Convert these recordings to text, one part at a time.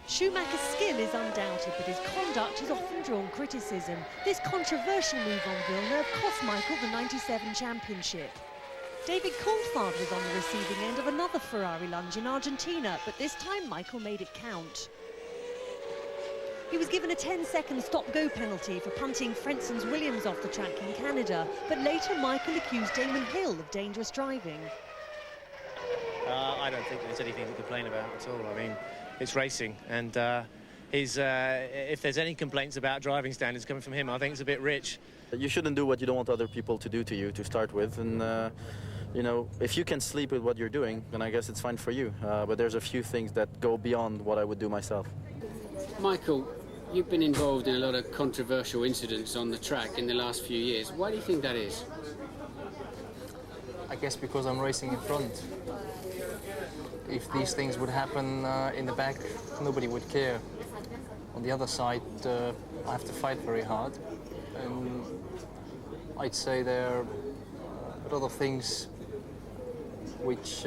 Schumacher's skill is undoubted, but his conduct has often drawn criticism. This controversial move on Villeneuve cost Michael the '97 championship. David Coulthard was on the receiving end of another Ferrari lunge in Argentina, but this time Michael made it count. He was given a 10-second stop-go penalty for punting Frenson's Williams off the track in Canada, but later Michael accused Damon Hill of dangerous driving. I don't think there's anything to complain about at all. I mean, it's racing, and if there's any complaints about driving standards coming from him, I think it's a bit rich. You shouldn't do what you don't want other people to do to you to start with, and you know, if you can sleep with what you're doing, then I guess it's fine for you. But there's a few things that go beyond what I would do myself. Michael, you've been involved in a lot of controversial incidents on the track in the last few years. Why do you think that is? I guess because I'm racing in front. If these things would happen in the back, nobody would care. On the other side, I have to fight very hard. And I'd say there are a lot of things which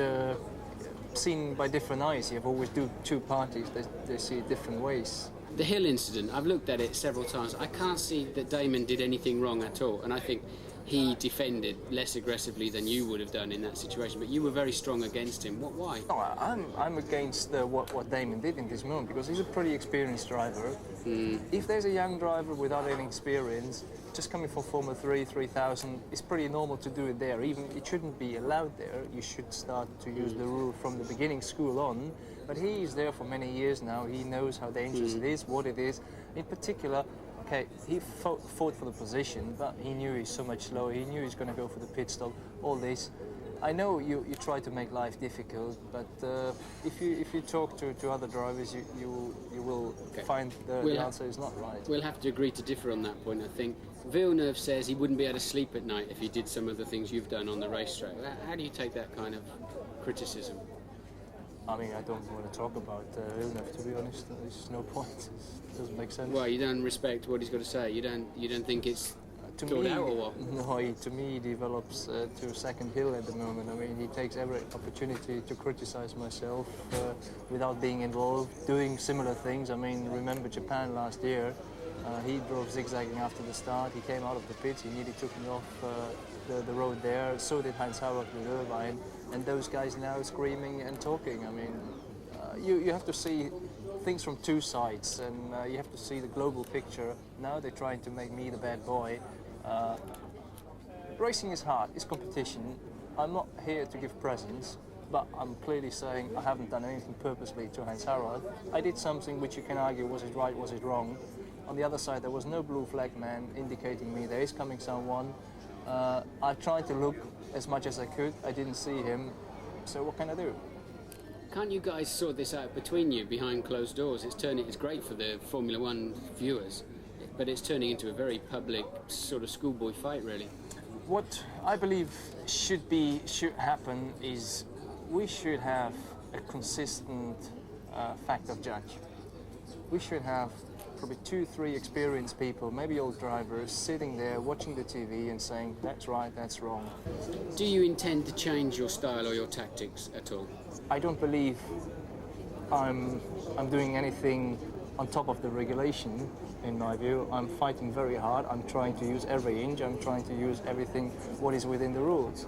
seen by different eyes. You have always two parties, they see it different ways. The Hill incident, I've looked at it several times. I can't see that Damon did anything wrong at all, and I think he defended less aggressively than you would have done in that situation, but you were very strong against him. Why? No, I'm against what Damon did in this moment, because he's a pretty experienced driver. If there's a young driver without any experience, just coming from Formula 3, 3000, it's pretty normal to do it there. Even it shouldn't be allowed there. You should start to use the rule from the beginning, school on. But he's there for many years now. He knows how dangerous it is, what it is. In particular, okay, he fought for the position, but he knew he's so much slower. He knew he's going to go for the pit stop. All this, I know you try to make life difficult, but if you talk to other drivers, you will find the answer is not right. We'll have to agree to differ on that point, I think. Villeneuve says he wouldn't be able to sleep at night if he did some of the things you've done on the racetrack. How do you take that kind of criticism? I mean, I don't want to talk about Villeneuve, to be honest. There's no point. It doesn't make sense. Well, you don't respect what he's got to say. You don't think it's thought out or what? No, to me, he develops to a second hill at the moment. I mean, he takes every opportunity to criticize myself without being involved, doing similar things. I mean, remember Japan last year? He drove zigzagging after the start. He came out of the pits. He nearly took me off the road there. So did Heinz-Harald with Irvine. And those guys now screaming and talking. I mean, you have to see things from two sides, and you have to see the global picture. Now they're trying to make me the bad boy. Racing is hard. It's competition. I'm not here to give presents, but I'm clearly saying I haven't done anything purposely to Heinz-Harald. I did something which you can argue, was it right, was it wrong? On the other side, there was no blue flag man indicating me there is coming someone. I tried to look as much as I could. I didn't see him, so what can I do? Can't you guys sort this out between you behind closed doors? It's great for the Formula One viewers, but it's turning into a very public sort of schoolboy fight, really. What I believe should happen is we should have a consistent factor judge. We should have probably 2-3 experienced people, maybe old drivers, sitting there watching the TV and saying, that's right, that's wrong. Do you intend to change your style or your tactics at all? I don't believe I'm doing anything on top of the regulation, in my view. I'm fighting very hard. I'm trying to use every inch. I'm trying to use everything what is within the rules.